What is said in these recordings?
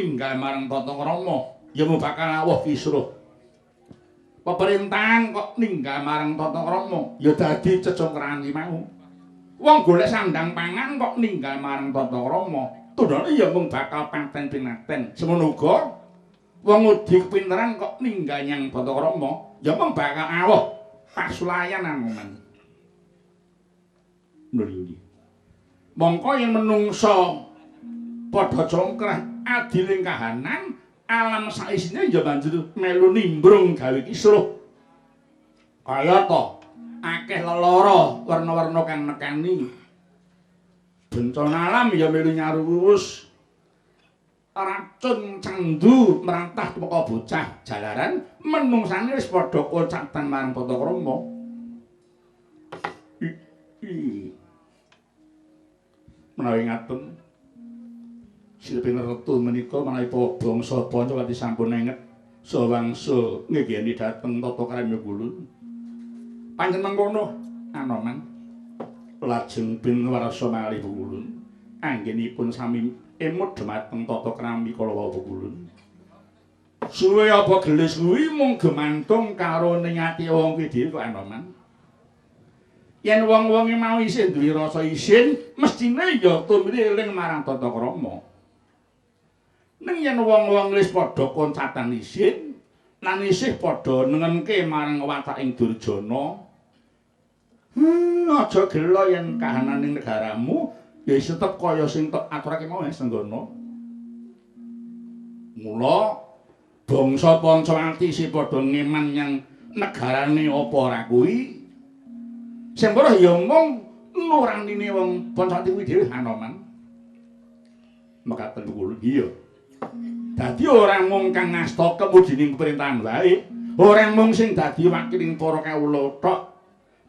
ninggal marang Tata Krama ya mung bakal awuh kisruh. Pemerintahan kok ninggal marang Tata Krama ya dadi cecongkrani mau. Wong golek sandang pangan kok ninggal marang Tata Krama, tundhane ya mung bakal paten pinaten. Semono uga wong udi kepinteran kok ninggal nyang Tata Krama, ya mung bakal awuh pasulayan anuman. Nuli. Mongko yen menungsa padha congkrah adiling kahanan, alam saisine ya banjur melu nimbrung gawe kisruh. Kaya to akeh lelara warna-warna kang nekani. Bencana alam ya melu nyaruwus. Racun candu merantah teka bocah jalaran menungsane wis padha kocatan marang Tata Krama. Menawi ngaten Silpin Retu menika menawi bangsa Panca kanthi sampun enget sawangsa nggeni dhateng Tata Krama Kulun. Panjenengan mengkono Anoman lajeng pinwarsa malih Kulun anggenipun sami emut dhumateng Tata Krami Kalawawa Kulun. Suwe apa gelis kuwi mung gemantung karo ning ati wong kuwi dhewe kok Anoman. Yen wong-wonge mau isih duwe rasa isin, mestine ya tumrih eling marang Tata Krama. Ning yen wong-wong wis padha koncatan isin, lan isih padha nengenke marang wataking Durjana, aja gelo yen kahananing negaramu ya tetep kaya sing tok aturake mau Senggana. Mula bangsa Pancawati isih padha ngeman nyang negarane apa ora kuwi. Sing ora ya mung nuranine wong Pancawati kuwi dhewe Anoman. Mekaten kula iya. Dadi ora mung kang ngasta kemudining pemerintahan wae, ora mung sing dadi wakiling para kawula tok,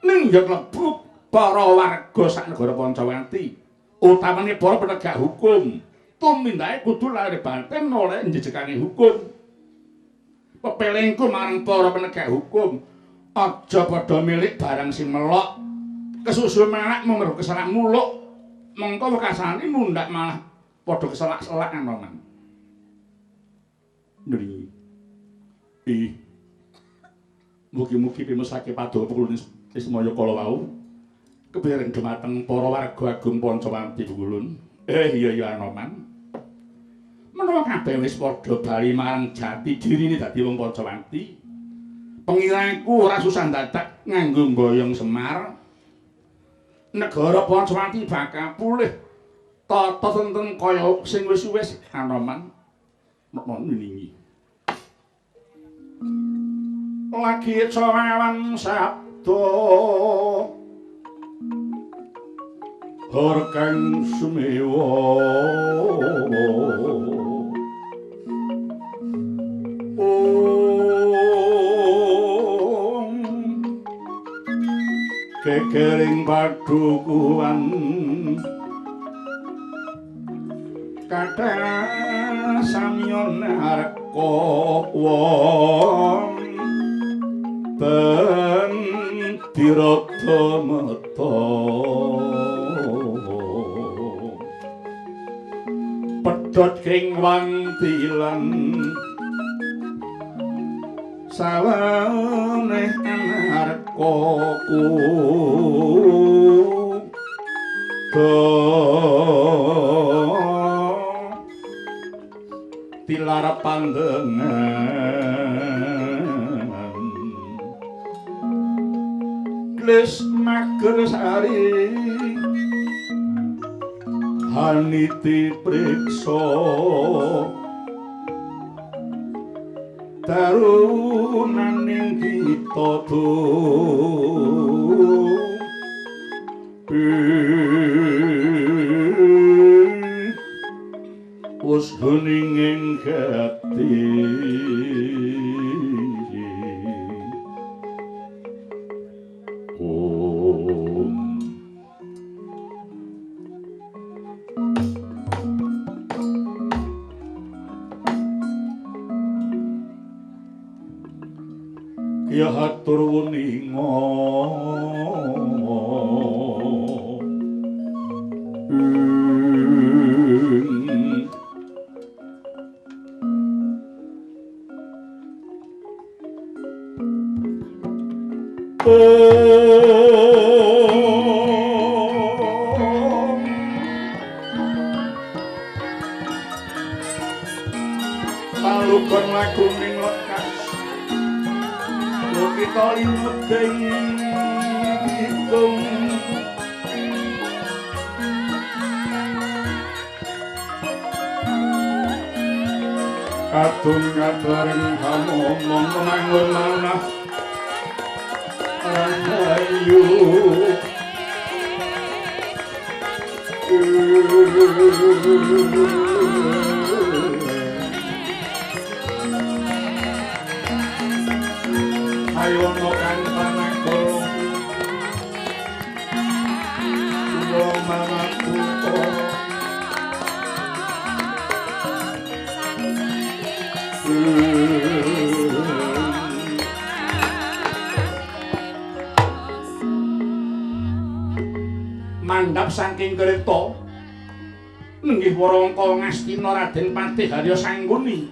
ning ya klebu para warga sak negara Pancawati, utamane para penegak hukum. Tumindake kudu lahir batin oleh njejekane hukum. Pepelingku marang para penegak hukum, aja padha milik barang sing melok. Kesusu melek mung mergo keselak muluk. Mengko wekasane mundhak malah padha keselak-selak Anoman. Nri. Mugi-mugi pimusake padowa Kulun Ismaya kala wau kepiring dhumateng para warga agung Pancawati Kulun. Iya Anoman. Menawa kabeh wis padha bali marang jati dirine dadi wong Pancawati, pengiraku ora susah dadak nganggo mboyong Semar. Negara Pancawati bakal pulih tata tentrem kaya sing wis Anoman. Menawa ningi. Lagi cawan sabda Horkang sumewa kekering padukuan kata samyon arko wong ben dirata mata pedhot king wantilan sawane anarkoku tilar pandengan Gles Magersari Haniti priksa darunaning kita wis hening ing gati ya hatur wuninga Palugon lagu ning lekas kita limedeng hitung kadung kabaring kamomong mangun manah rahayu ayo no kang panaku lo mamaku mandhap saking kereta nenggih Warangka Ngastina Raden Patih Harya Sangguni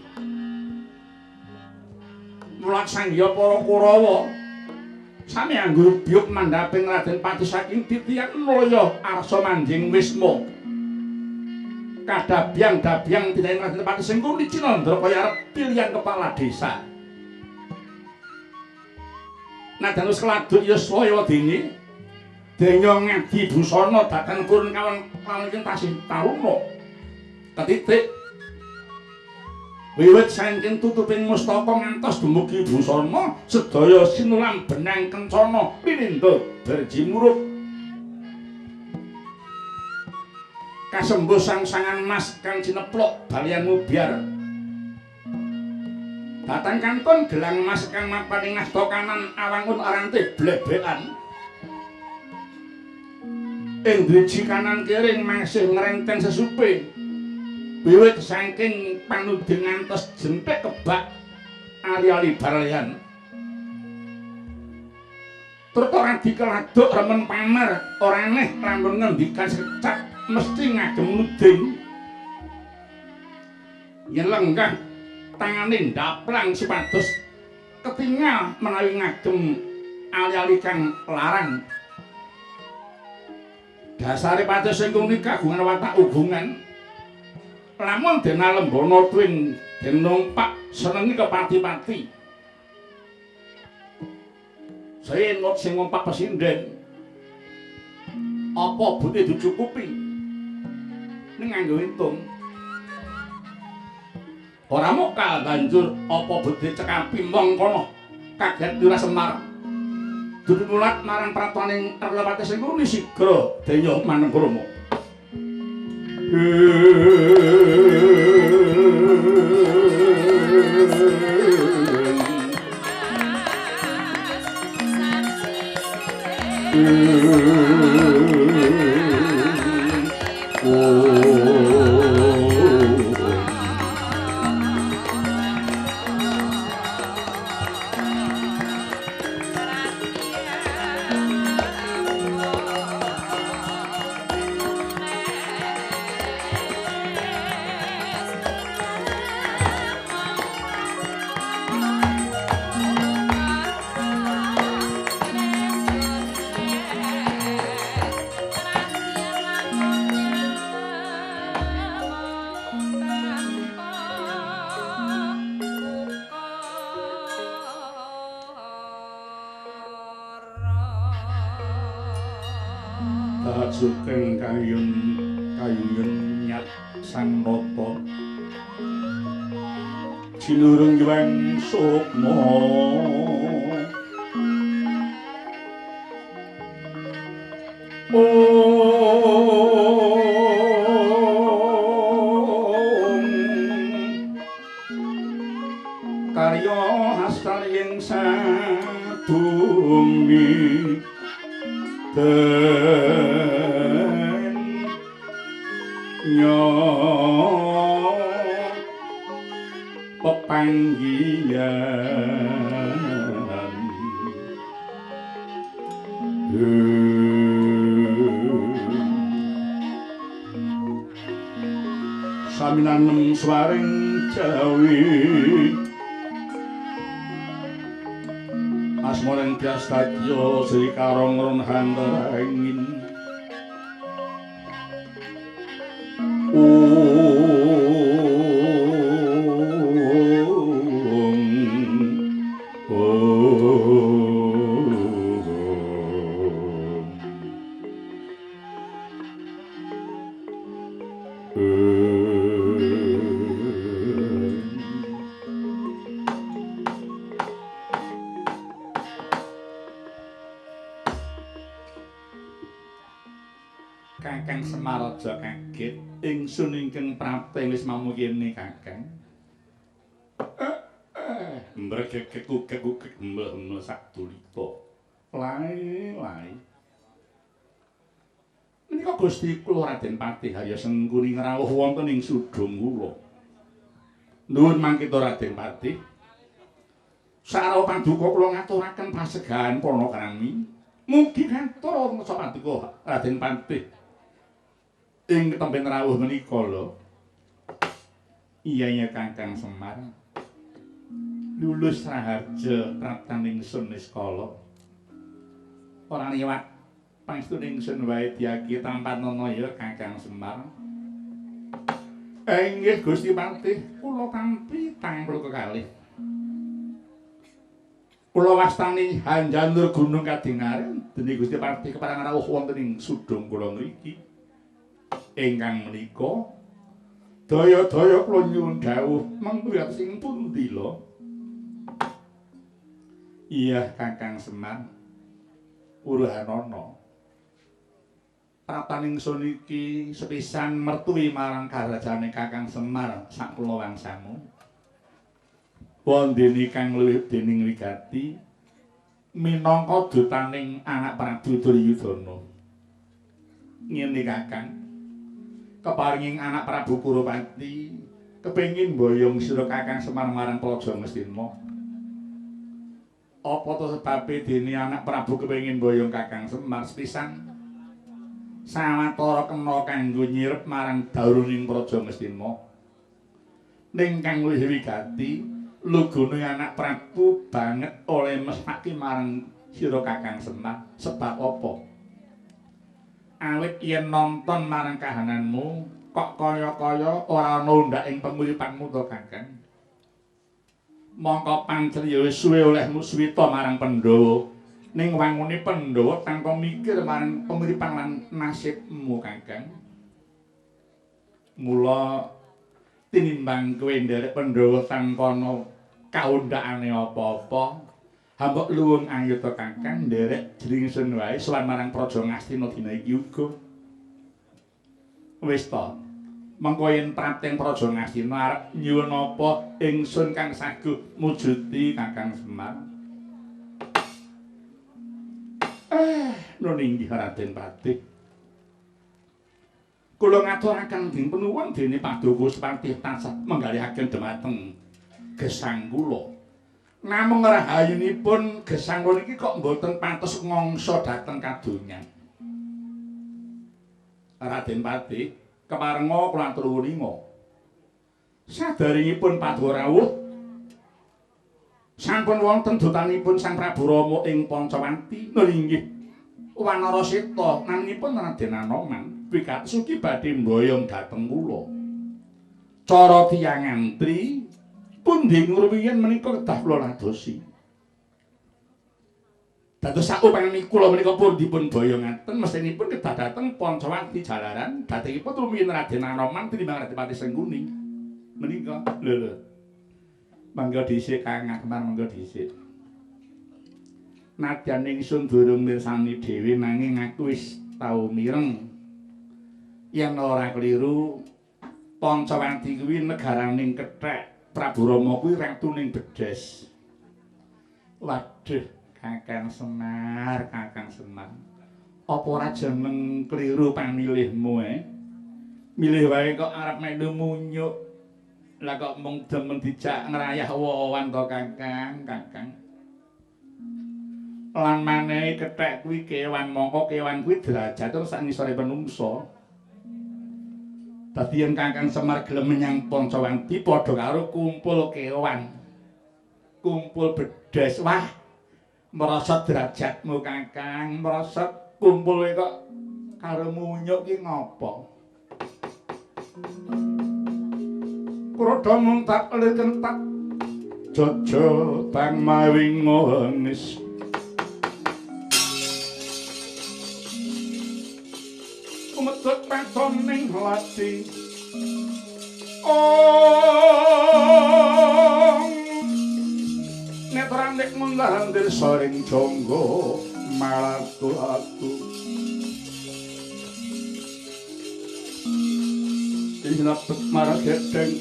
mulaksangya para Kurawa sami anggur biyuk mandhaping Raden Patih saking titian Nalaya Arsa Manjing Wisma kadabyang-dabyang titian Raden Patih Sangguni Cinandra kaya arep pilihan kepala desa nadan wis keladuk ya swaya dene denya ngadi busana datan kurun kawan ing tasih taruna ketitik wiwit saking tutuping mustaka ngantos dumugi busana sedaya sinulam benang kencana pinindo berjimuruk kasembuh sang-sangan mas kang cineplok balian mubyar datan kantun gelang mas kang mapan ing asta kanan awangun arante blebekan ing driji kanan kiring masih ngrenteng sesupe wiwit saking panuding ngantos jenthik kebak ali-ali barlian tur ora dikeladuk remen pamer ora aneh lamun ngendikan secap mesti ngagem nuding yen lenggah tangane ndaplang supados ketingal menawi ngagem ali-ali kang larang dasare Patih Sangguni kagungan watak hubungan lamun den alembana tuwin den numpak senengi kepati-pati senut sing numpak pesinden apa bute dicukupi ning nganggo entung ora mokal banjur apa bute cekapi mongkono kaget Wira Semar dumulat marang pratoning Patih Sangguni sigra denya maneng krama sugeng kayun nyat sang nata cinurung yuwang sukma karya hastaring sadumi pepanggihan saminanem swaring Jawi asmoreng tias kadya Sri Karongron Handarangin Kakang Semar aja kaget ingsun ingkang prapting wis mamu kene Kakang mbregegek-gugek mbel-mbel sadulita lae menika Gusti kula Raden Patih Harya Sengkuni ngrawuh wonten ing sudung kula nuwun mangkita Raden Patih sarana paduka kula ngaturaken pasegahan Panakrami mugi katur masa paduka Raden Patih ing temben rawuh menika lho. Iya Kakang Semar. Lulus raharja praptaning sun niskala. Ora liwat pangestuning sun wae diaki tampanono ya Kakang Semar. Inggih Gusti Patih, kula tampi tangkul kekalih. Kula wastani Hanjanur Gunung Kadingaren dening Gusti Patih kepareng rawuh wonten ing sudung kula mriki. Ingkang menika daya-daya kula nyuwun dawuh mangkuyat sing pundi lho. Iya Kakang Semar. Uruhanana. Prataning sun iki sepisan mertuwi marang karajane Kakang Semar sak kula wangsamu. Wondene kang luwih dening wigati minangka dutaning anak Prabu Duryudana. Ngene Kakang. Keparinging anak Prabu Kurupati kepengin mboyong sira Kakang Semar marang Praja Ngastina. Apa to sebabe dene anak Prabu kepengin mboyong Kakang Semar sepisan sawetara kena kanggo nyirep marang dauruning Praja Ngastina. Ning kang luwih wigati lugune anak Prabu banget oleh mesake marang sira Kakang Semar sebab apa? Awit yen nonton marang kahananmu kok kaya-kaya ora ana undhak ing penguripanmu to Kakang. Mongko pancen ya wis suwe olehmu suwita marang Pandhawa. Ning wangune Pandhawa tanpa mikir marang penguripan lan nasibmu Kakang. Mula tinimbang kowe nderek Pandhawa tanpa ana kaundhakane apa-apa, hambok luwung ayo to Kakang nderek jringsun wae sowan marang Praja Ngastina dina iki uga. Wis to. Mengko yen prapting Praja Ngastina arep nyuwun apa ingsun kang saguh mujuti Kakang Semar. Nun inggih Raden Patih. Kula ngaturaken ing penuwun dene Paduka Patih tansah menggalihaken dhumateng gesang kula. Namung rahayunipun gesang kula niki kok mboten pantes ngongso dhateng kadonyan. Raden Patih, keparenga kula atur wuninga. Sadaringipun paduka rawuh sampun wonten dutanipun Sang Prabu Rama ing Pancawanti. Nggih. Wanara Seta naminipun Raden Anoman wigati sugi badhe mboyong dhateng kula. Cara tiyang antri pundi ngruwiyen menika kedah kula ladosi. Dados saupami kula menika pun dipun boyongaken mesinipun kedah dhateng Pancawanti jalaran dhatengipun rumiyin Raden Anoman tinimbang Raden Patih Sengkuni. Menika lho. Mangga dhisik Kang Akmar mangga dhisik. Nadyan ingsun durung mirsani dhewe nanging aku wis tau mireng yen ora kliru Pancawanti kuwi negaraning kethek Prabu Rama kuwi ratuning Bedes. Waduh Kakang Semar, Kakang Semar. Apa ora jeneng kliru pamilihmu Milih wae kok arep melu munyuk. Lah kok mung demen dijak ngrayah wawan to Kakang, Kakang. Lan maneh kethek kuwi kewan mongko kewan kuwi derajate sak ngisore manungsa. Dadi yen Kakang Semar gelem menyang Pancawanti padha karo kumpul kewan. Kumpul Bedes. Wah, merosot derajatmu Kakang, merosot kumpul kok karo munyuk ki ngopo? Kurodo muntak lir kentak jojo bang mawing ngonis kumedhut paton ning lati netranik mundandir soring jonggo malatu aku inapet maragedeng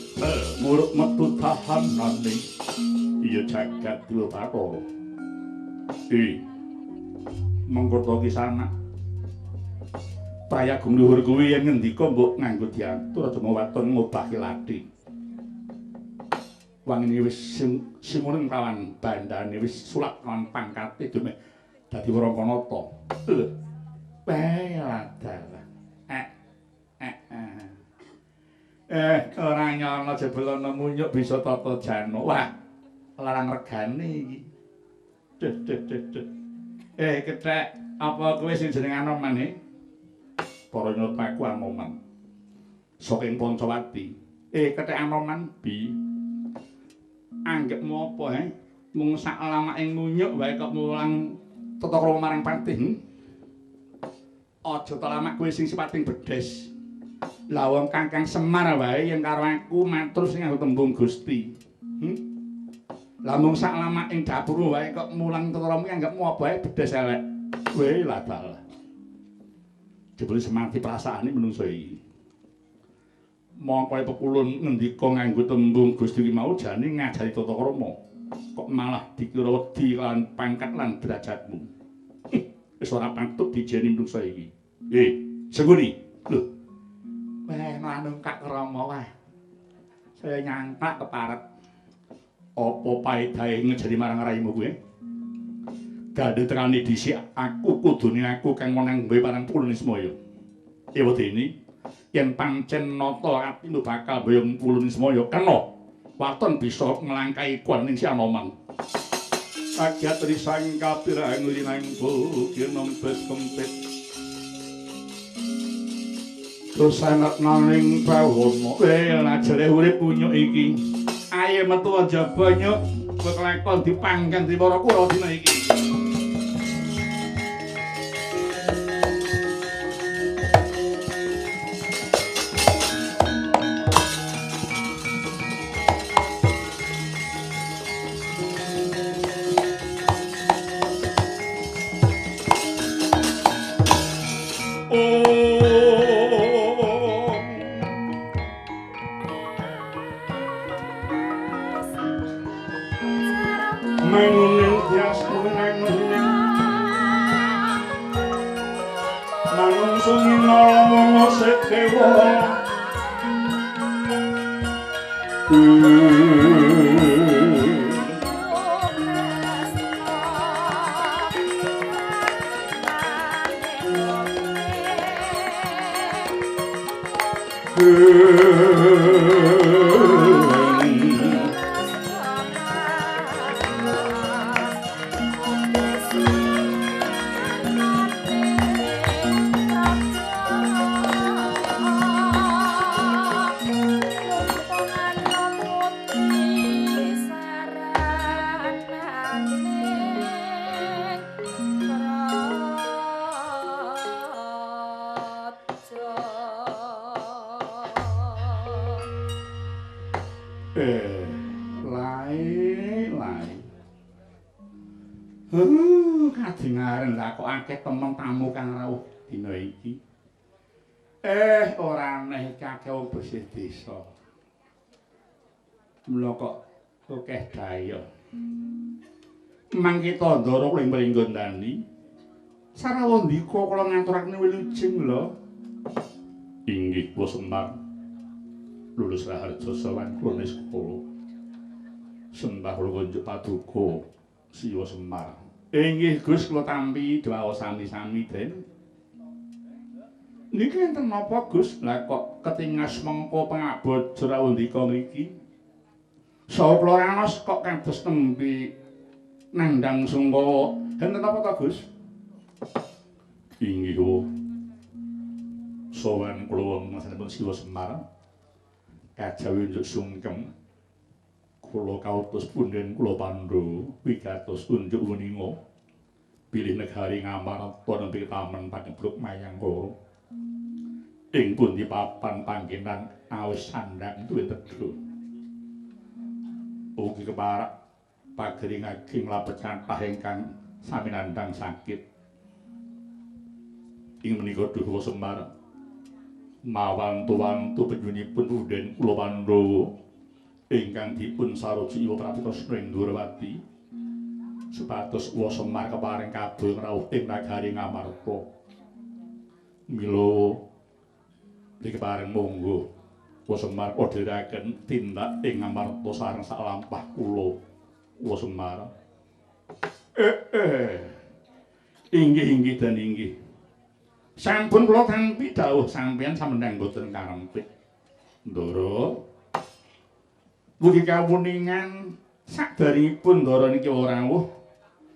muruk metu tahanane iya jagat dulu Bathara mengkoto kisana Prayagung luhur kuwi yen ngendika mbok nganggo diatur aja mau waton ngobahke lathi wangine wis simuneng kawan bandane wis sulak kawan pangkate dene dadi Wrangkanata ladal ora nyono jebul ana munyuk bisa tata jano wah larang regane iki kethek apa kowe sing jeneng Anoman para nyotaku Anoman saking Pancawati kethek Anoman bi anggepmu apa mung sak lamaking munyuk wae kok mulang tata krama marang patih aja talamak kowe sing sipating bedes lah wong Kakang Semar wae yen karo aku matur sing nganggo tembung Gusti lah mung sak lamaking dapur wae kok mulang tata krama anggepmu apa wae bedes elek kowe ladal jebule semati perasaane menungso iki mongko pekulun ngendika nganggo tembung Gusti ki mau jane ngajari tata krama kok malah dikira wedi lan pangkat lan derajatmu wis ora patut dijeni menungso iki seguni lho manung Kak Rama wae saya nyangka keparet apa paedahe ngejari marang raimu kuwi dadi tekane dhisik aku kudune aku kang menang gawe parang Pulunismaya wedene yen pancen nata atimu bakal mboyong Pulunismaya kena waton bisa nglangkai kuwaning si Anoman agyat risang kapirang linang bukir nempet kempet terus sangat naning bawono lajare urip punyuk iki ayo metu aja banyak kelakon dipanggan di para kura dina iki kadingaren lah kok akeh temen tamu kang rawuh dina iki ora aneh iki akeh wong bersih desa mula kok akeh daya mangke tandara ing mringgon tani sarawandika kula ngaturake wilujeng lho inggih kula Semar lulus Raharja sawan kula sekolah sembah kula kunjuk paduka Siwa Semar inggih Gus kula tampi dawuh sami-sami Den niki enten napa Gus lah kok ketingas mengko pengabot Jarawandika mriki saha kula raos kok kados tembe nandang Sungkawa. Enten apa ta, Gus? Inggih, sowan kula masanipun Siwa Semar kajawi unjuk sungkem kula kautus punden kula Pandhawa wigatos unjuk menika bilih negari Ngamarta nembe tamen pagebluk Mayangkara ing pundi papan panggenan awis sandhang duwe tedha ugi keparak pagering ageng labet kathah ingkang sami nandhang sakit ing menika Duh Semar mawantu-wantu penyunipun Unden kula Pandhawa ingkang dipun saruji Iwa Prabu Kresna ing Durawati supados Uwa Semar keparing kabul ngrawuh ing nagari Ngamarta mila dikeparing monggo Uwa Semar orderaken tindak ing Ngamarta sareng salampah kula Uwa Semar inggih dan inggih sampun kula tampi dawuh sampeyan sampeyan mboten karempik. Ndara. Mugi kawuningan sakderengipun ndara niki ora rawuh.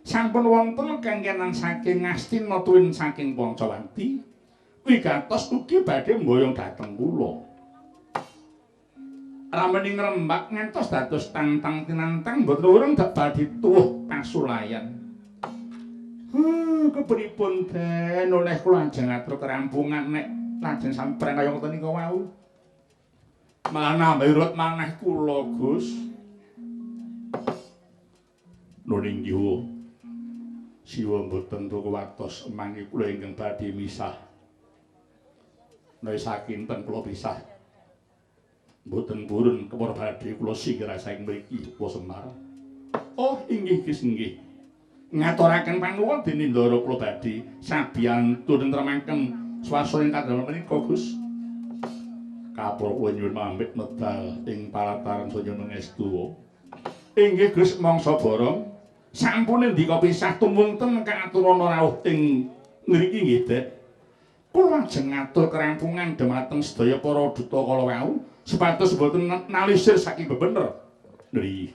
Sampun wonten kengkenan saking Ngastina tuwin saking Pancawati. Wigatos ugi badhe mboyong dhateng kula. Ramening ngrembak ngantos dados tantang tinantang mboten urung badhe tuwuh pasulayan. Kepripun den oleh kula ajeng atur kerampungan nek lajeng sampeyan kaya ngoten niku wau. Malah nambah urut maneh kula, Gus. Nuninggih siwa mboten tuku watos mangke kula ingkang badhe misah. Nek sakinten kula pisah. Mboten purun kepara badhe kula singgih saking mriki Uwa Semar. Oh, inggih Gus nggih. Ngaturaken panuwun dening Ndara kula badhe sabiyantu nentremaken swasana ing kadamel menika Gus. Kapura kula nyuwun pamit medal ing palataran sanya mengestu. Inggih Gus mangsa bareng sampune ndika pisah tumunten katurana rawuh ing ngriki nggih Dek. Kula ajeng ngatur kerampungan dhumateng sedaya para duta kala wau supados boten nalisir saking bebener. Nggih.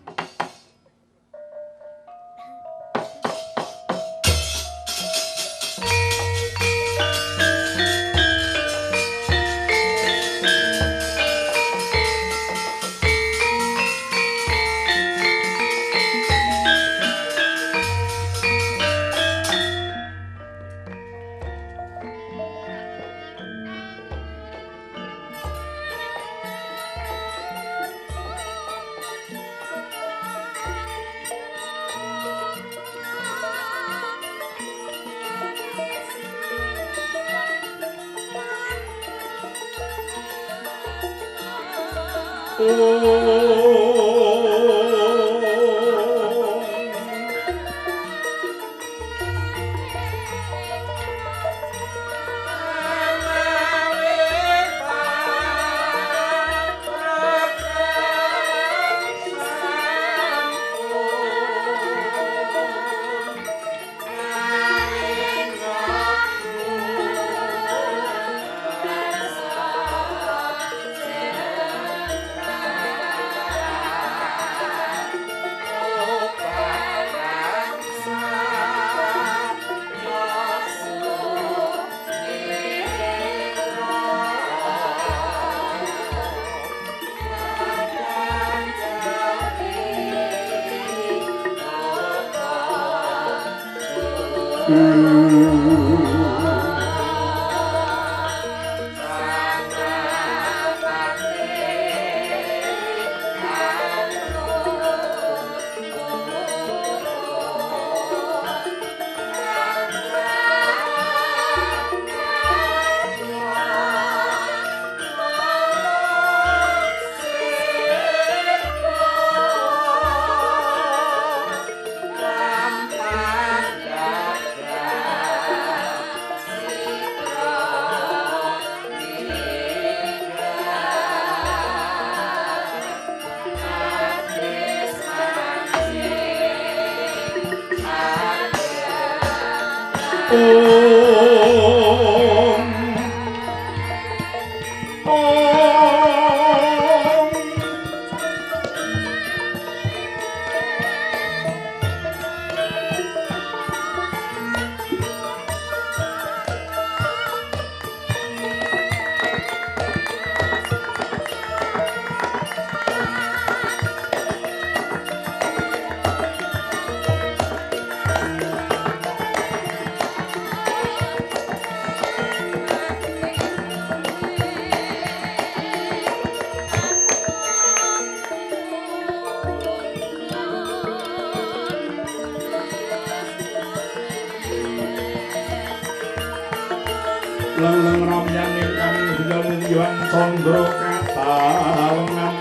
Leng-leng ramyan ingkang Yuwan Candra katalengan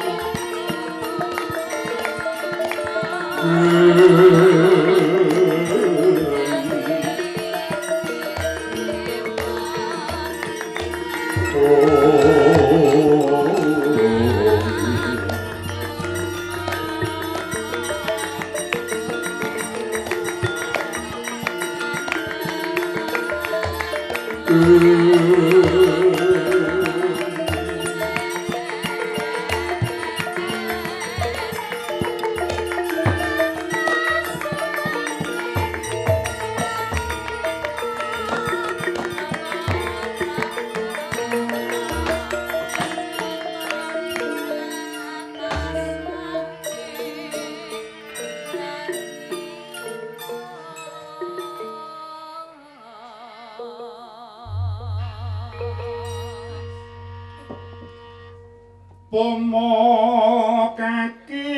pomo kaki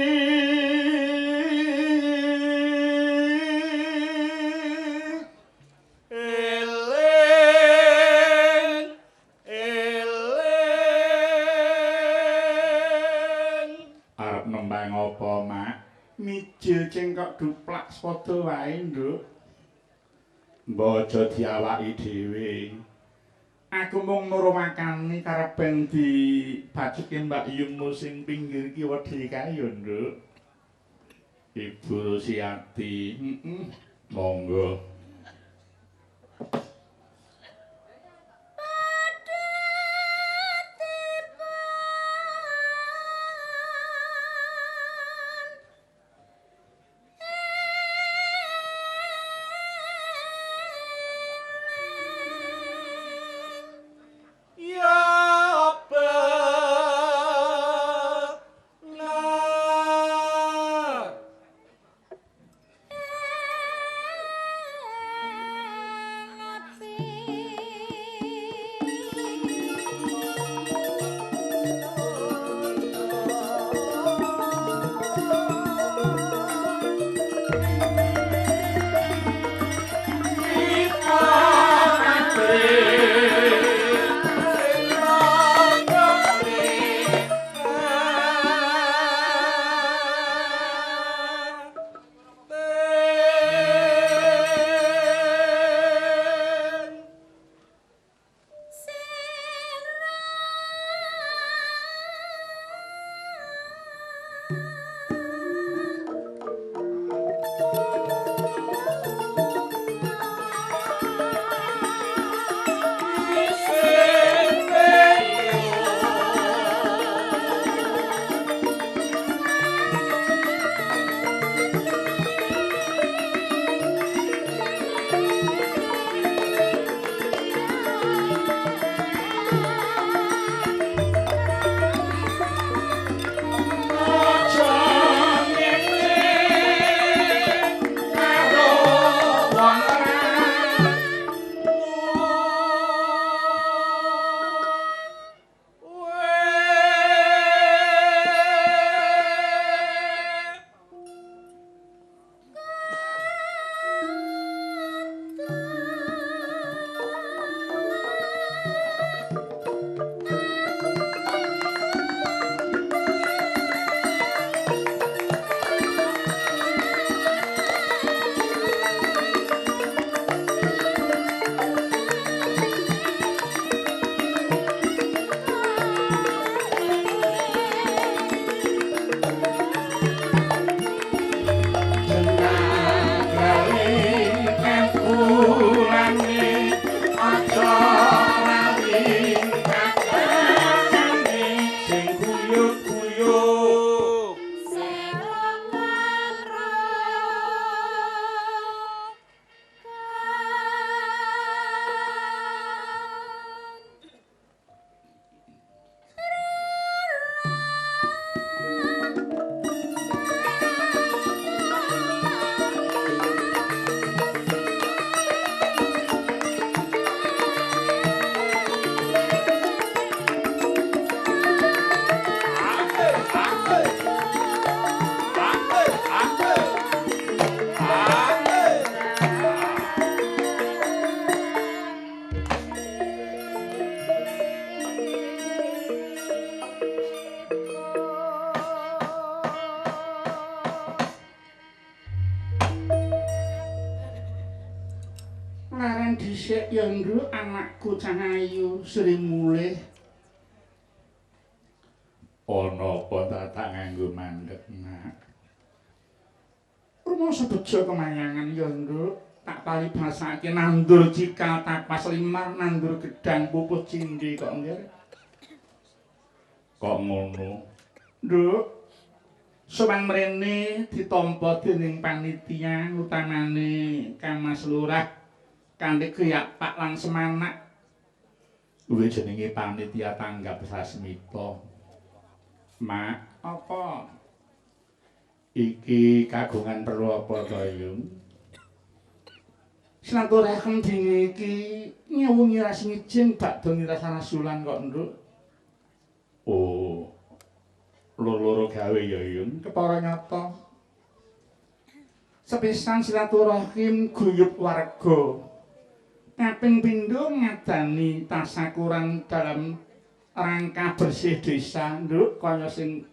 eling arep nembang apa mak mijil cengkok duplak padha wae nduk mbok aja diawaki dhewe. Aku mung nurumakani karepen dibacuke Mbak Yummu sing pinggir kiwa dhewe kae ya, Nduk. Ibu Rusiati, monggo. Laran dhisik ya Nduk anakku Cahayu Sri mulih. Ana apa tak nganggo mandeg nak. Rumangsa bejo kemayangan ya Nduk. Tak paribasake nandur cikal tapas limar nandur gedang pupuh cindhi kok nggih. Kok ngono? Nduk. Sowan mrene ditampa dening panitia utamane Kamas Lurah kanthi geyak Pak lan Semanak. Kuwi jenenge panitia tanggap sasmita. Mak, apa? Iki kagungan perlu apa to, Yung? Silaturahim dini iki nyewungi ras ngijing bakdo ngiras rasulan kok, Nduk. Oh. Loro-loro gawe ya, Yung. Kepara nyata. Sepisan silaturahim guyub warga. Kaping pindho ngadani tasakuran dalam rangka bersih desa, Nduk, kaya sing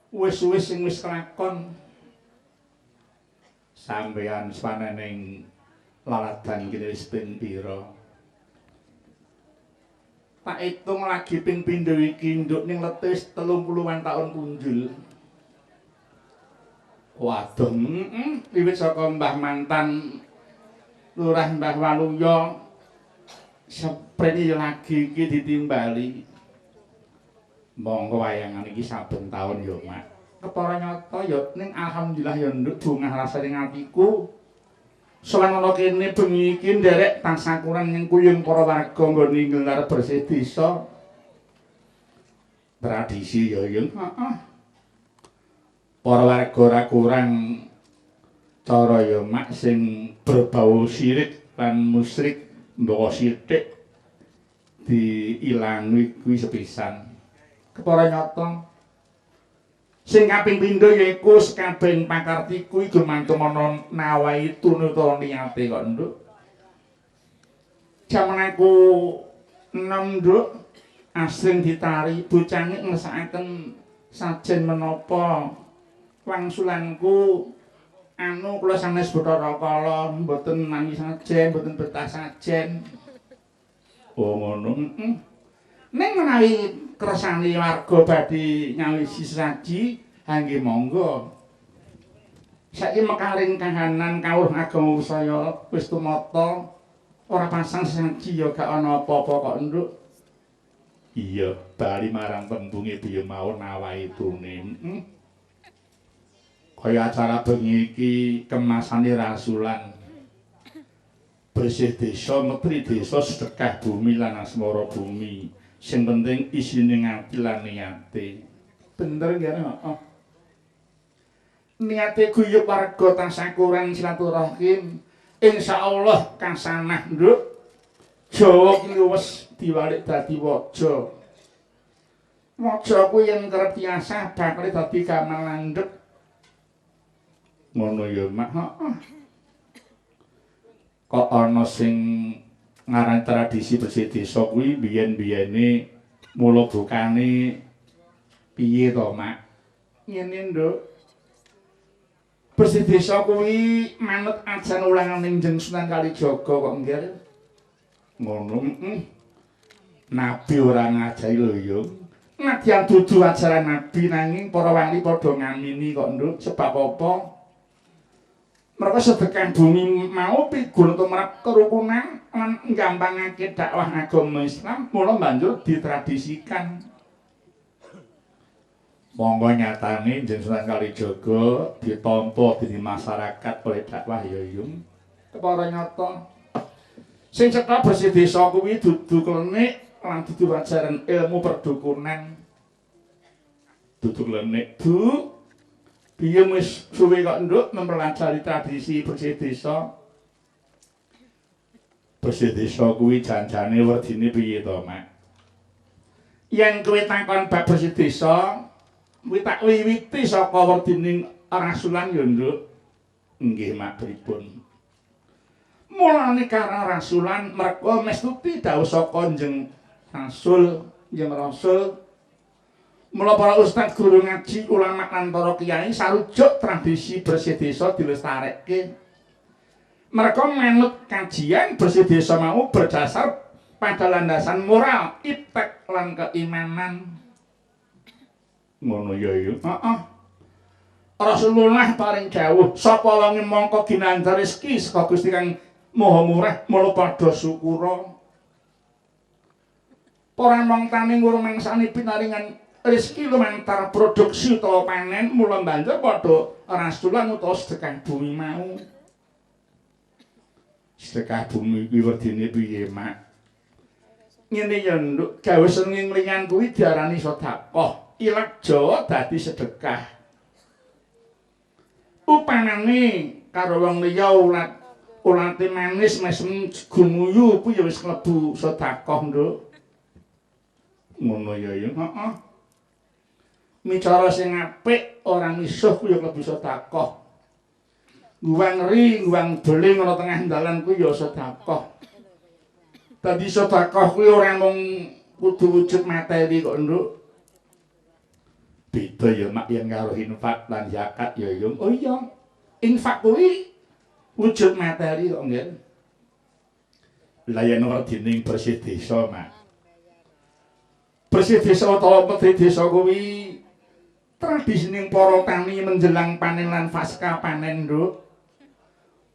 wis-wis sing wis kelakon. Sampeyan swanening laladan kene wis ping pira? Tak itung lagi ping pindho iki Nduk ning letis 30-an taun punjul. Waduh, wiwit saka Mbah Mantan Lurah Mbah Waluya seprene lagi iki ditimbali. Monggo wayangan iki saben taun ya, Mak. Kepara nyata ya ning alhamdulillah ya Nduk bungah rasane atiku. Sowan ana kene bengi iki nderek tasakuran ning kuyung para warga nggone nggelar bersih desa. Tradisi ya, Yung. Heeh. Para warga ora kurang cara ya, Mak, sing berbau syirik lan musyrik mbok sithik diilangi kuwi sepisan. Kepara nyata sing kaping pindho yaiku sekabehing pakartiku iku gumantung ana nawahi tunuta niyate kok, Nduk. Jaman aku enom, Nduk, asring ditari bocah ngesakaken sajen menapa wangsulanku anu kula sanes Bathara Kala mboten nami sajen, mboten betah sajen. Oh ngono. Ning menawi kersane warga badhe nyawisi saji, nggih monggo. Saiki mekaring kahanan kawruh agama saya wis tumata, ora pasang saji ya gak ana apa-apa kok, Nduk. Iya, bali marang tembunge biya mawon nawahi tune. Kaya acara bengi iki kemasane rasulan. Bersih desa, metri desa, sedekah bumi lan asmara bumi. Sing penting isine ngati lan niate. Bener nggih, heeh. Niate guyub warga tasakuran silaturahim. Insyaallah kasanah, Nduk. Jawa ki wis diwalik dadi waja. Waja kuwi yen kerep tiasah bakal dadi gamal landhep. Ngono ya, Mak. Heeh. Kok ana sing ngaran tradisi bersih desa kuwi biyen-biyene mula bukane piye to, Mak? Ngene, Nduk. Bersih desa kuwi manut ajan ulanganing Jeneng Sunan Kalijaga kok nggih. Ngono, Nabi ora ngajari lho, Yung. Nadyan dudu ajaran Nabi nanging para wali padha ngamini kok, Nduk. Sebab apa? Mereka sedekah bumi mau pigun tumrap kerukunan lan nggampangake dakwah agama Islam mula banjur ditradisikan. Monggo nyatane Jeneng Sunan Kalijaga ditampa dening masyarakat oleh dakwah ya, Yung. Kepara nyata sing cetha bersih desa kuwi dudu klenik lan dudu ajaran ilmu perdukunan. Dudu klenik, Bu. Biyen wis suwe kok, Nduk, mempelajari tradisi bersih desa. Bersih desa kuwi janjane werdine piye to, Mak? Yen kowe takon bab bersih desa, kuwi tak wiwiti saka werdining rasulan ya, Nduk. Nggih, Mak, pripun? Mulane karang rasulan merga mestuti dawuh saka Njeng Rasul, Njeng Rasul. Mula para ustad guru ngaji ulama lan para kiai sarujuk tradisi bersih desa dilestarekke. Mereka manut kajian bersih desa mau berdasar pada landasan moral, iptek lan keimanan. Ngono ya ya. Heeh. Rasulullah paring dawuh, sapa wong mangka ginandhar rezeki saka Gusti Kang Maha Murah, mula padha syukura. Para mong tani ngurmangsani pinaringan rezeki lumantar produksi utawa panen, mula banjur padha rasulan utawa sedekah bumi mau. Sedekah bumi kuwi werdine piye, Mak? Ngene ya, Nduk, gawe srengeng lingan kuwi diarani sedekah. Ilat Jawa dadi sedekah. Upanane karo wong liya ulate manis mesem gumuyu kuwi ya wis klebu sedekah, Nduk. Ngono ya ya, heeh. Micara sing apik ora misuh kuwi ya klebu sedekah. Guwang ri, guwang beling ana tengah dalan kuwi ya sedekah. Dadi sedekah kuwi ora mung kudu wujud materi kok, Nduk. Beda ya mak yen karo infak lan zakat ya yung. Oh iya, infak kuwi wujud materi kok nggih. Lah yen ora dining bersih desa, Mak. Bersih desa utawa menteri desa kuwi tradisining para tani menjelang panen lan pasca panen, Nduk.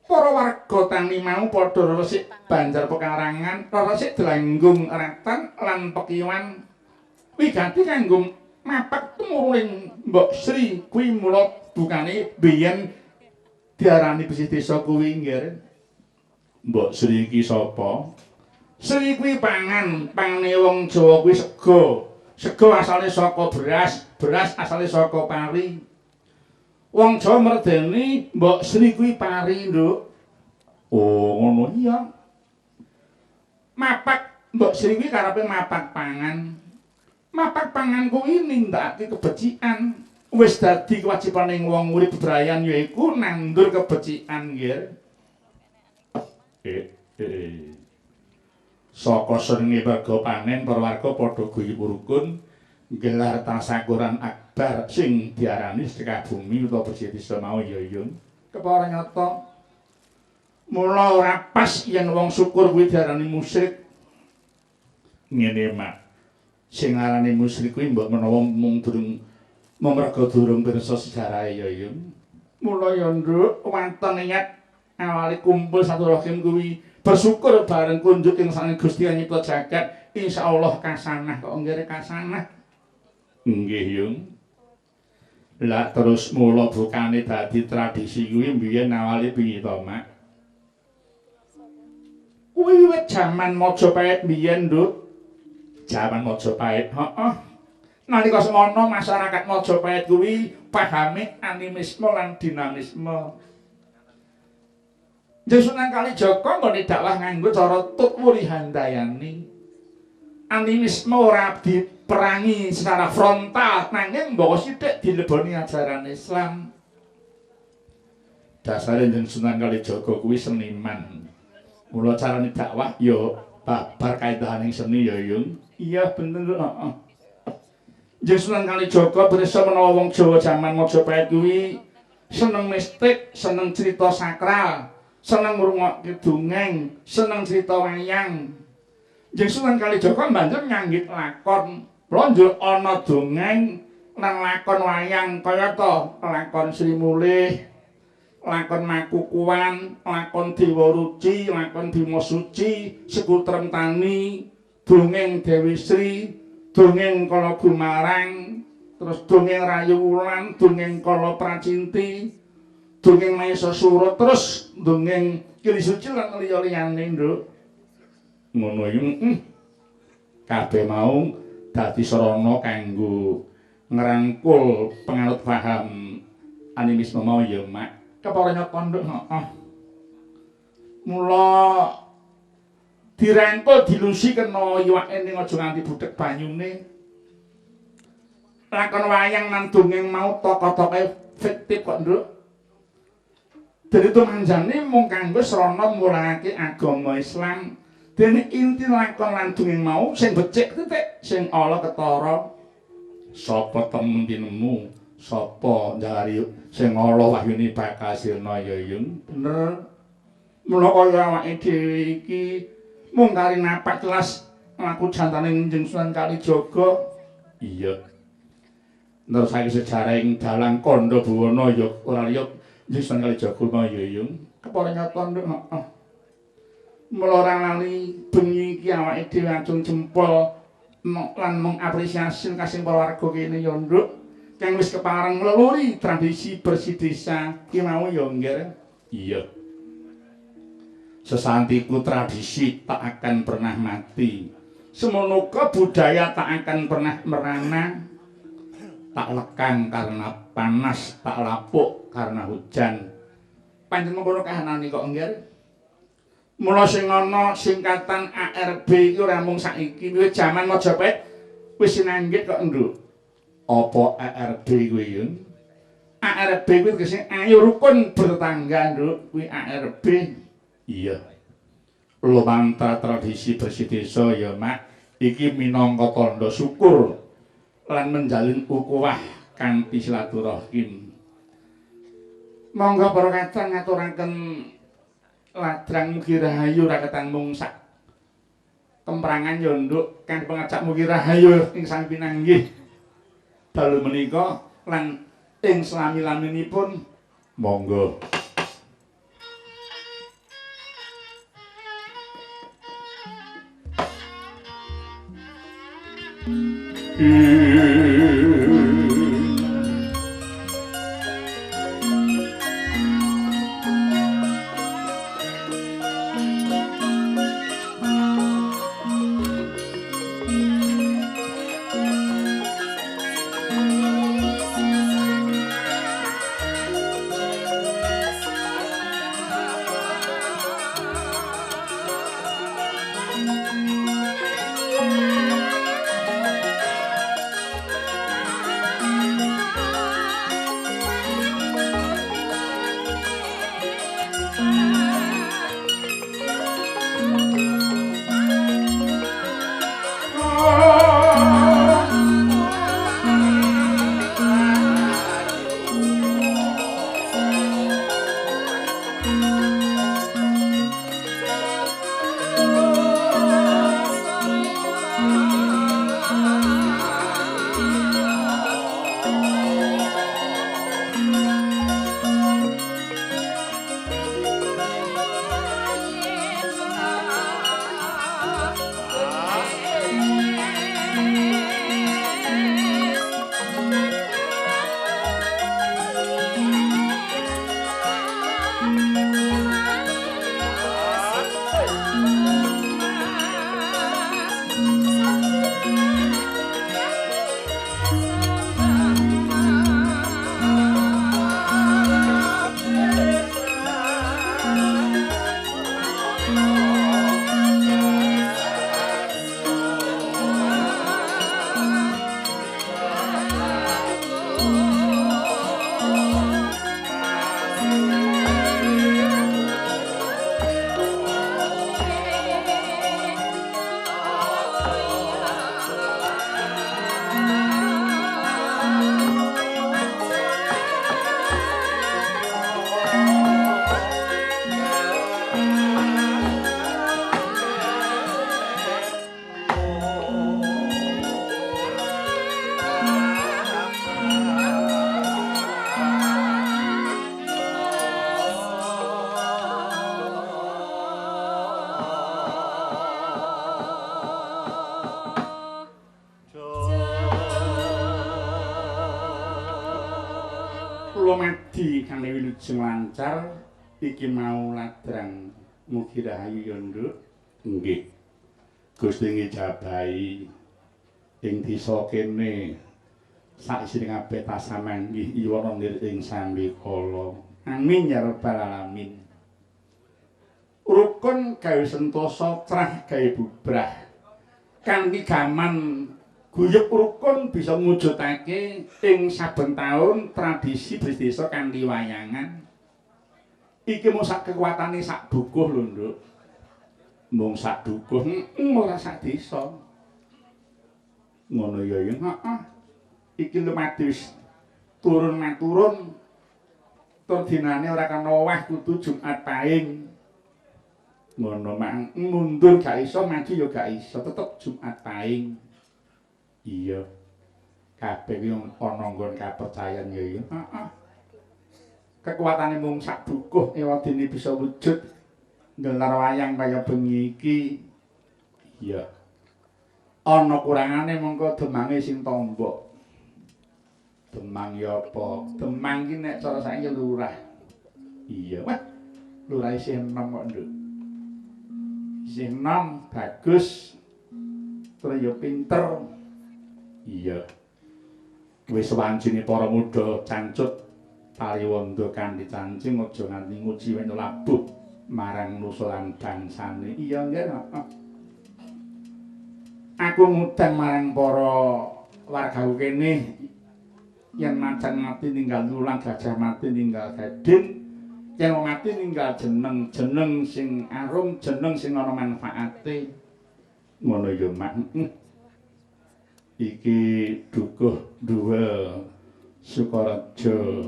Para warga tani mau padha resik banjar pekarangan, resik delanggung ratan lan pekiwan. Wigati kanggo mapak tumurung Mbok Sri kuwi mula bukane biyen diarani bersih desa kuwi nggih. Mbok Sri iki sapa? Sri kuwi pangane wong Jawa kuwi sega. Sega asale saka beras, beras asale saka pari. Wong Jawa merdeni Mbok Sri kuwi pari, Nduk. Oh, ngono iya. Mapak Mbok Sri kuwi karepe mapak pangan. Mapak pangan kuwi nindakake kebecikan. Wis dadi kewajibaning wong urip bebrayan yaiku nandur kebecikan nggih. Saka srengenge warga panen para warga padha guyub rukun gelar tasakuran akbar sing diarani sedekah bumi utawa bersih desa mau ya yung. Kepara nyata. Mula ora pas yen wong syukur kuwi diarani musyrik. Ngene, Mak. Sing arane musyrik kuwi mbok menawa mung merga durung pirsa sejarahe ya yung. Mula ya Nduk, wonten niat awali kumpul Silaturahim kuwi bersyukur bareng kunjuk ing saking Gusti Nyipta jagat, insyaallah kasanah kok nggih kasanah. Nggih yung. Lah terus mula bukane dadi tradisi kuwi mbiyen awali piye to, Mak? Kuwi wit jaman Majapahit mbiyen, Nduk. Jaman Majapahit, heeh. Nalika semono masyarakat Majapahit kuwi pahame animisme lan dinamisme. Sunan Kalijaga nggone dakwah nganggo cara tutwuri handayani. Animisme ora diperangi secara frontal, nanging mbok sithik dileboni ajaran Islam. Dasare Sunan Kalijaga kuwi seniman. Mula carane dakwah ya babar kaedahaning seni ya yung. Iya bener, heeh. Sunan Kalijaga pirsa menawa wong Jawa jaman Majapahit kuwi seneng mistik, seneng cerita sakral, seneng ngrungokke dongeng, seneng cerita wayang. Sunan Kalijaga banjur nyanggit lakon. Mula ana dongeng lan lakon wayang kaya to lakon Sri Mulih, lakon Makukuwan, lakon Dewa Ruci, lakon Bima Suci, Sekutrem Tani, dongeng Dewi Sri, dongeng Kala Gumarang, terus dongeng Rayu Wulan, dongeng Kala Pracinti, dongeng Maesa Sura, terus dongeng Kili Suci lan liya-liyane, Nduk. Ngono iki kabeh mau dadi sarana kanggo ngrangkul penganut paham animisme mau ya, Mak. Kepara nyata, Nduk, heeh. Mula dirangkul dilusi kena iwake ning aja nganti budhek banyune. Lakon wayang lan dongeng mau tokoh-tokohe fiktif kok, Nduk. Dadi tumanjane mung kanggo srana mulihake agama Islam. Dene inti lakon lan dongeng mau sing becik titik sing ala ketara. Sapa temen dinemu? Sapa njari sing ala wahyune bakal sirna ya yung? Bener. Mula kaya awake dhewe iki mung kari napak telas laku jantane Njeng Sunan Kalijaga. Iya. Nerusake sejarah ing dalang Kandha Buwana ya ora liya Njeng Sunan Kalijaga mau ya yung. Kepara nyata nduk, heeh. Mula ora lali bengi iki awake dhewe acung jempol lan mengapresiasi kasing para warga kene ya nduk. Kang wis kepareng ngleluri tradisi bersih desa ki mau ya nggih. Iya. Sesantiku tradisi tak akan pernah mati. Semono budaya tak akan pernah merana. Tak lekang karena panas, tak lapuk karena hujan. Pancen mengkono kahanane kok nggih. Mula sing ana singkatan ARB iki ora mung saiki, wiwit jaman Majapahit wis sinanggit kok nduk. Apa ARB kuwi yun? ARB kuwi tegese ayo rukun bertangga nduk, kuwi ARB. Iya. Lumantar tradisi bersih desa ya Mak, iki minangka tandha syukur lan menjalin ukhuwah kanthi silaturahim. Monggo para kacang ngaturaken ladrang mugi rahayu raketan mung sak kemprangan ya nduk kang pengajak mugi rahayu ing sang pinanggih dalu menika lan ing selami-laminipun monggo. Madi kang wilujeng lancar iki mau ladrang mugi rahayu ya nduk. Nggih. Gusti ngijabahi ing desa kene sak isine kabeh tasamanggih iwana nir ing sambikala. Amin ya rabbal alamin. Rukun gawe sentosa, trah gawe bubrah. Kanthi gaman guyub rukun bisa mujudake ing saben taun tradisi desa kanthi wayangan. Iki mung sak kekuatane sak dukuh lho, Nduk. Mung sak dukuh, ora sak desa. Ngono ya yen, heeh. Iki lumadi wis turun-maturun tur dinane ora kana wah kudu Jumat Pahing. Ngono mang mundur gak iso, maju ya gak iso, tetep Jumat Pahing. Iya. Kabeh ki ana nggon kapercayan ya ya. Heeh. Kekuatane mung sak dukuh ewadene bisa wujud nggelar wayang kaya bengi iki. Iya. Ana kurangane mengko demange sing tombo. Demang ya apa? Demang ki nek cara saiki lurah. Iya, wah. Lurah isih enom kok, Nduk. Isih enom, bagus. Terus ya pinter. Iya. Wis wancine para muda cancut pariwanda kanthi cancing aja nganti nguji wena labuh marang nusa lan bangsane. Iya nggih. Aku ngundang marang para wargaku kene yen macan mati ninggal lulang gajah mati ninggal gading yen mati ninggal jeneng sing arum jeneng sing ana manfaate ngono ya mak. Iki dukuh duwe Sukorejo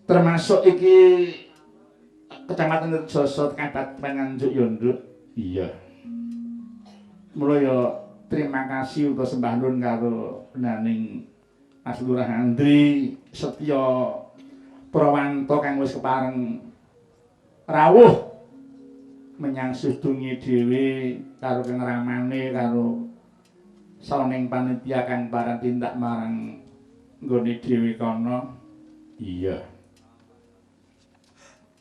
termasuk iki Kecamatan Rejoso Kabupaten Nganjuk ya Nduk. Iya. Mula ya terima kasih untuk sembah nuwun karo naning Mas Lurah Andri Setya Prawanto kang wis kepareng rawuh menyang sedunge dhewe karo kengramane karo saling panitia kang barang tindak marang nggone dhewe kono. Iya.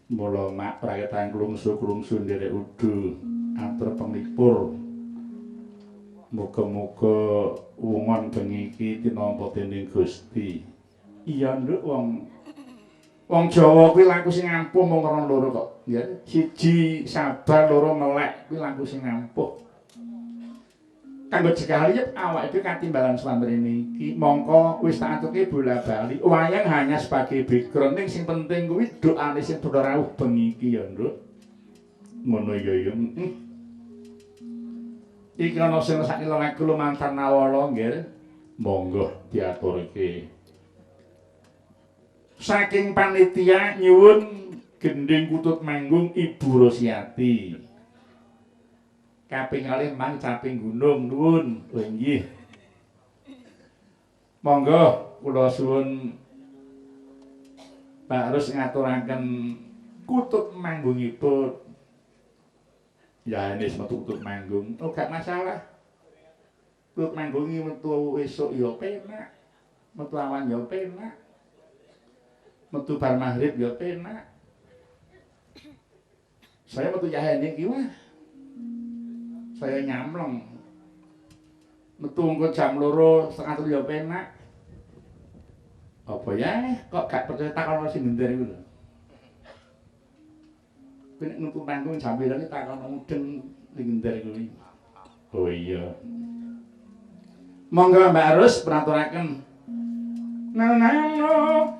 Mula mak praketan klungsu-klungsu nderek udu atur penglipur. Muga-muga wungon bengi iki tinampa dening Gusti. Iya Nduk wong Jawa kuwi laku sing ampuh mung ana loro kok. Nggih. Siji sabar, loro melek kuwi laku sing ampuh. Kanggo cegah liyep awake dhewe katimbalan swandrene iki mongko wis tak aturke bola-bali wayang hanya sebagai background ning sing penting kuwi doane sing padha rawuh bengi iki ya Nduk. Ngono ya ya. Iki ana sing sak kilo mantan nawala nggih. Monggo diaturke. Saking panitia nyuwun gending kutut manggung Ibu Rosiati. Kaping kalih mang caping gunung nuwun. Oh nggih. Monggo kula suwun Pak Rus ngaturaken kutut manggungipun. Ya ini metu kutut manggung. Oh gak masalah. Kutut manggung iki metu esuk ya penak. Metu awan ya penak. Metu bar maghrib ya penak. Saya metu yahene iki wah. Saya nyamleng. Metu engko jam 2:30 ya penak. Apa ya? Kok gak percaya takon sing ngender iku lho. Kuwi nek nutu panggung jam 2 takon mudeng ning ngender kuwi. Oh iya. Monggo Mbak Arus peraturaken. Nano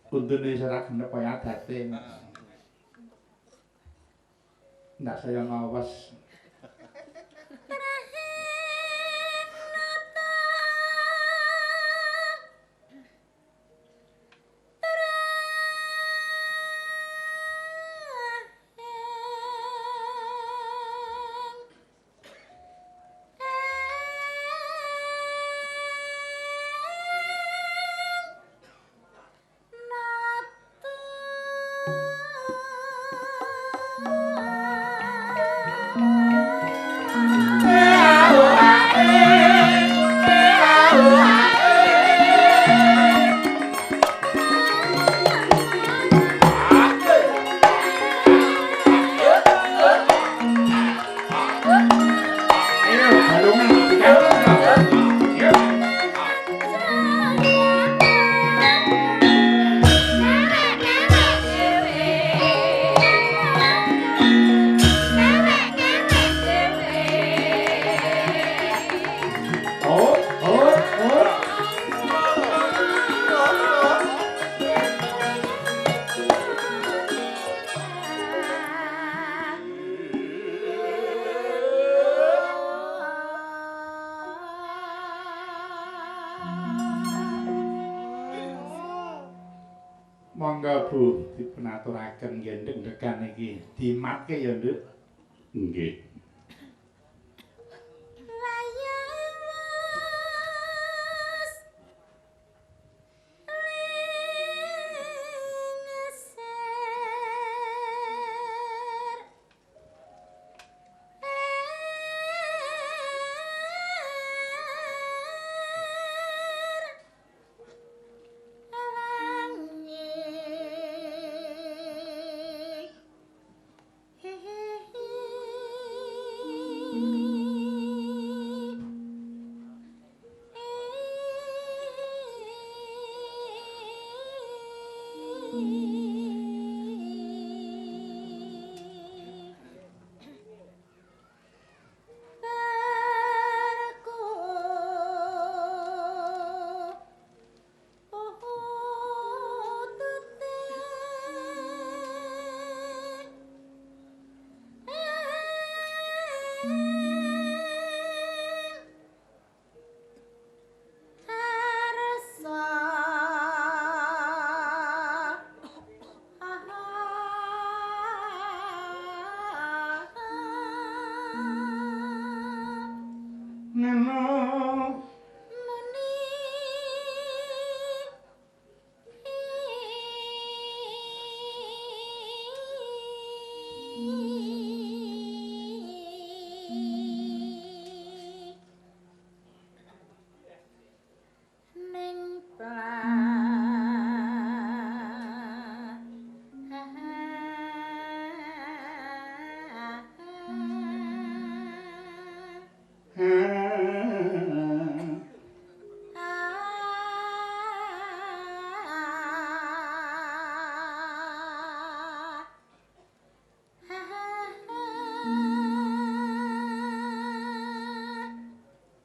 Untune ora genep kaya adate. Ndak saya ngawas. Monggo Bu dipunaturaken nggih ndek-ndekan iki dimatke ya Nduk. Nggih.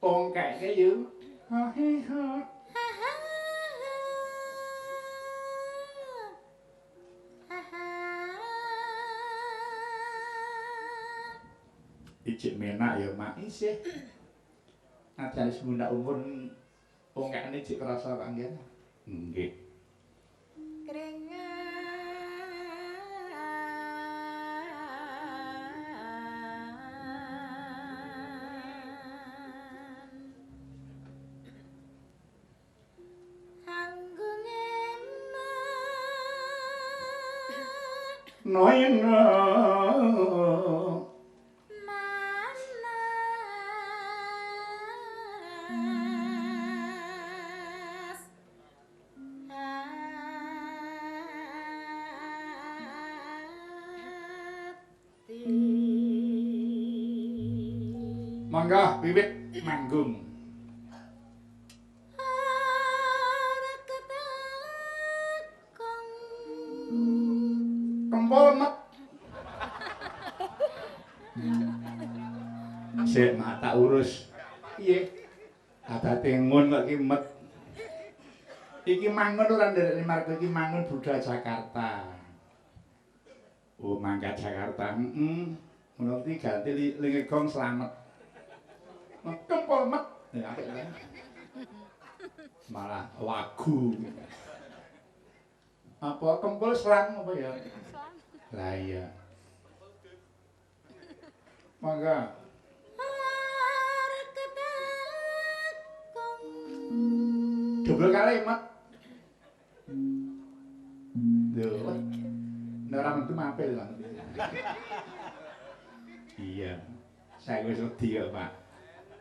Tongkeke yo. Ijik menak ya Mak isih. Ajane semundak umur tongkekane ijik krasa kok nggih. Nggih. Noyena mangga wiwit manggung. Kempol mek. Sik mak tak urus. Piye? Adate ngun kok ki met. Iki mangun ora nderek marga iki mangun budaya Jakarta. Oh, mangkat Jakarta. Menurut ganti lingegong selamat. Kempol met. Ya apik lah. Malah lagu. Apa kempul selang apa ya? Lah iya. Mangga. Double kalimat. Lho. Nek ora mentu mapil lah. Iya. Saya wis wedi kok, Pak.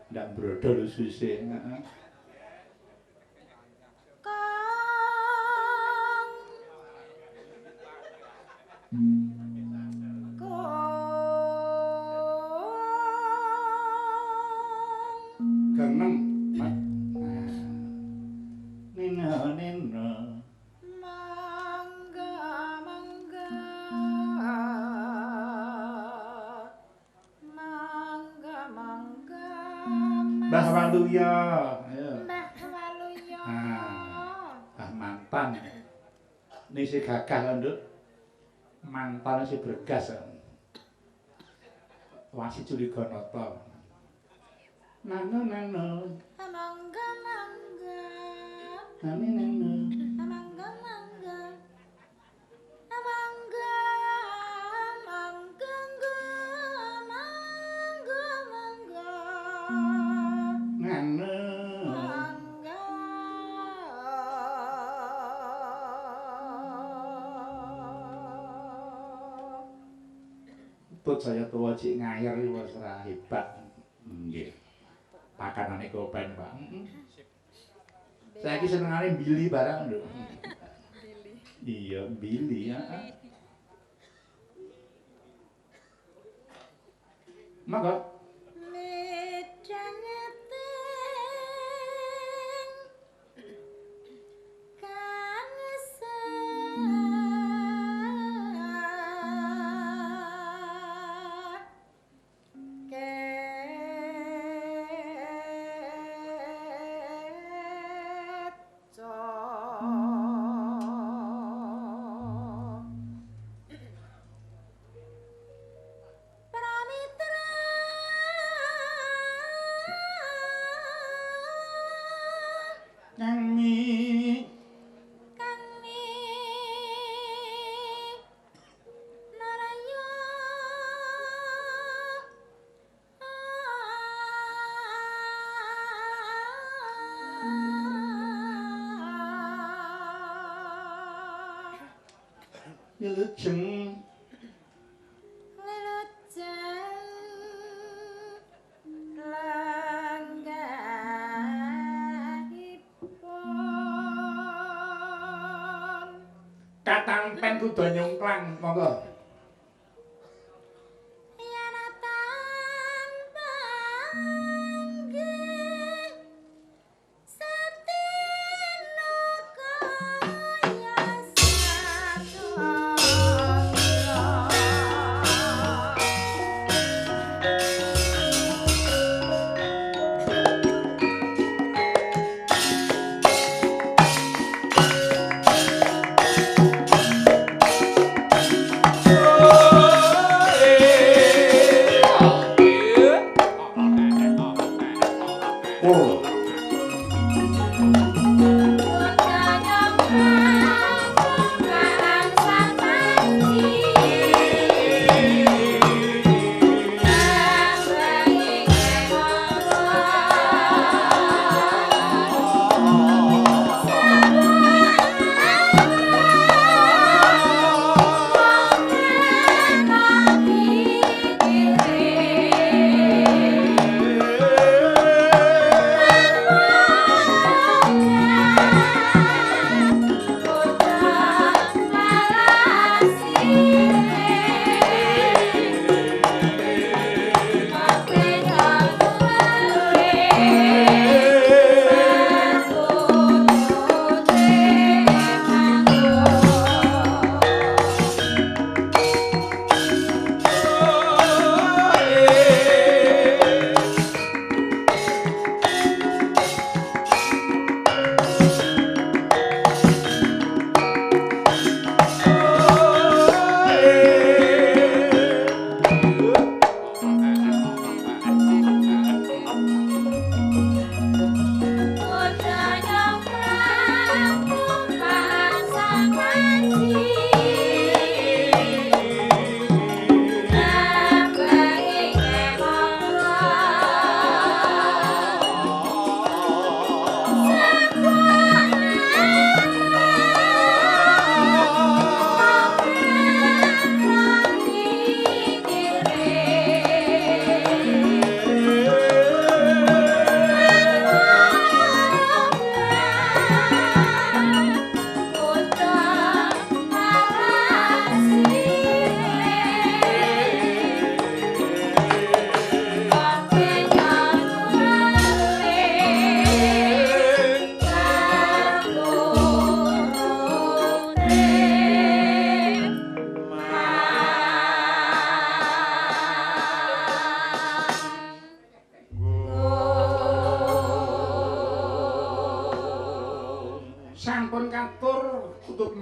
Ndak brodol susih, heeh. Ganeng, Pak. Nina. Mbah Waluya, ayo. Mbah Waluya. Mbah mantan. Nisi gagah nduk. Mantan si bergas. Wasi Culiganata. Nano. Mangga. Nano. Mangga. Nano. Tut saya tua cik ngayar wis ora hebat. Nggih. Pakanane kopen, Pak. Saiki senengane mbili barang lho. Iya, mbili ya. Mangga. Wilujeng lenggahipun Katang pen kudu nyungklang, monggo.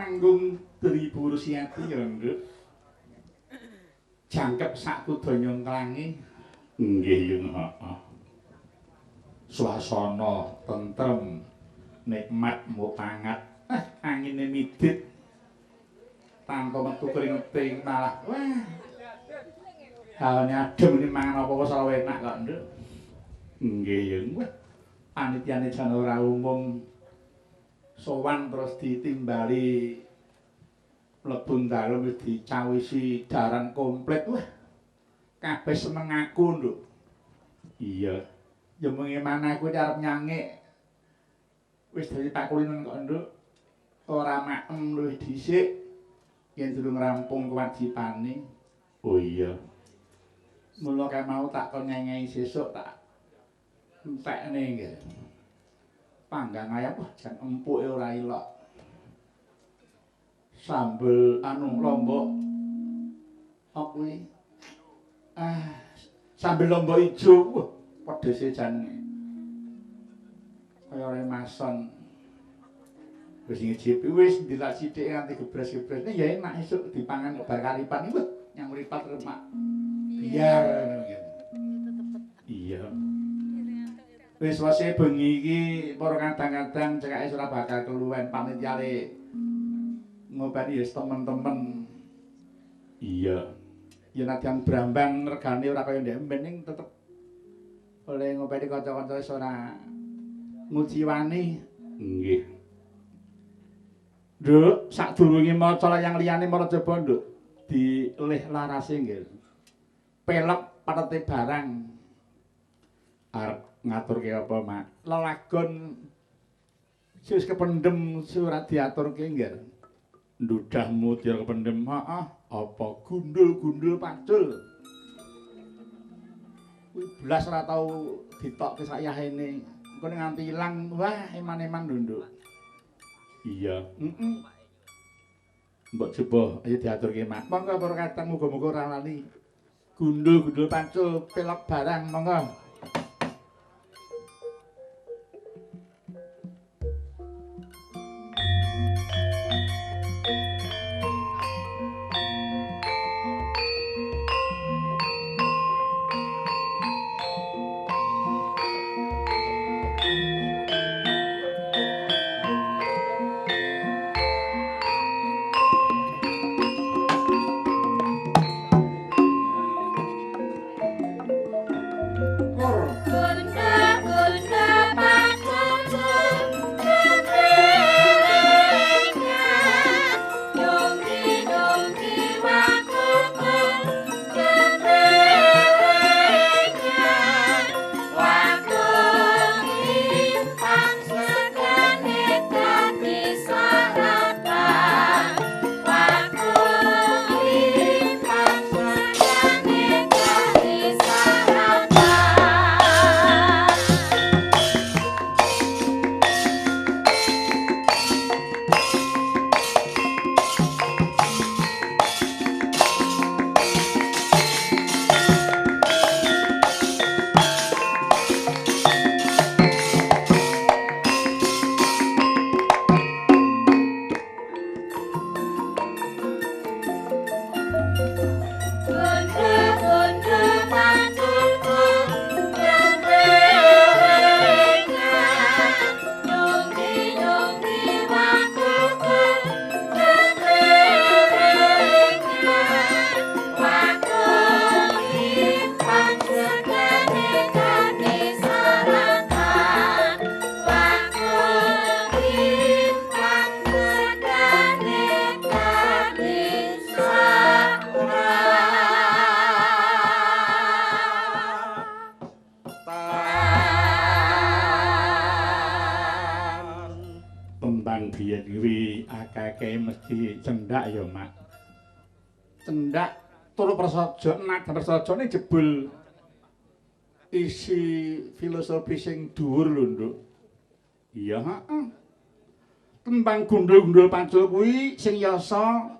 manggung 2000 Rusiati ya, Nduk. Jangkep sak donya klangi. Nggih, Yung, heeh. Swasana tentrem, nikmat mupangat. Angine midit. Tanpa metu keringeting malah wah. Hawane adem ini mangan apa-apa salah enak kok, Nduk. Nggih, Yung. Wah. Panitiane jan ora umum. Sowan terus ditimbali mlebu dalem wis dicawisi daran komplit. Wah. Kabeh seneng aku, Nduk. Iya. Ya mung mana aku arep nyangik. Wis dadi pakulinen kok, Nduk. Ora maem luwih dhisik yen durung rampung kewajibane. Oh iya. Mula kae mau tak kon nyengengi sesuk tak entekne nggih. Panggang ayam wah jan empuke ora ilok. Sambel lombok apa kuwi? Sambel lombok ijo. Wah, pedese jan kaya ora mason. Wis ngicipi wis dilak sithik nganti gebres-gebres. Ya enak esuk dipangan bar karipan iki nyang mripat remak. Biar ngono. Iya. Wis wase bengi iki para kadang-kadang cekake ora bakal keluwen panitiane ngopeni ya temen-temen. Iya. Ya nadyan brambang regane ora kaya ndek mben ning tetep oleh ngopeni kanca-kanca wis ora nguciwani. Nggih. Nduk, sadurunge maca layang liyane Marajaba, Nduk, dilih larase nggih. Pelek patete barang. Arep ngaturke apa, Mak? Lelagon wis kependhem surat diaturke nggih. Ndudahmu dia kependhem, heeh. Apa gundul-gundul pacul. Kuwi blas ora tau ditokke sak yahene. Engko nganti ilang, wah eman-eman lho, Nduk. Iya, Mbok coba ayo diaturke, Mak. Monggo para kadang muga-muga ora lali. Gundul-gundul pacul pelok barang, monggo. Cendak ya, Mak. Cendak turu prasaja, nadyan prasajane jebul isi filosofi sing dhuwur lho, Nduk. Iya, heeh. Tembang gundul-gundul pacul kuwi sing yasa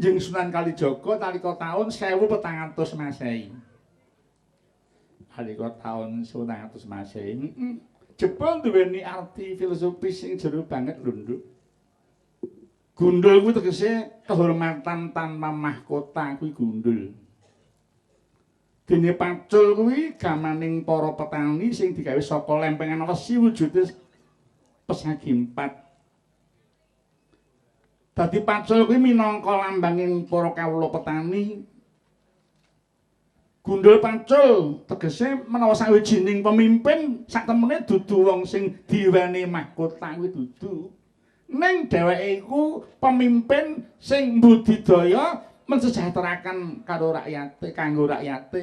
Njeng Sunan Kalijaga nalika taun 1400 Masehi. Nalika taun 1400 Masehi, jebul duweni arti filosofis sing jero banget lho, Nduk. Gundul kuwi tegese kehormatan tanpa mahkota kuwi gundul. Dene pacul kuwi gamaning para petani sing digawe saka lempengan wesi wujude pesagi 4. Dadi pacul kuwi minangka lambanging para kawula petani. Gundul pacul tegese menawa sawijining pemimpin sak temene dudu wong sing diweni mahkota kuwi dudu. Ning dheweke iku pemimpin sing mbudidaya mensejahterakan karo rakyate kanggo rakyate.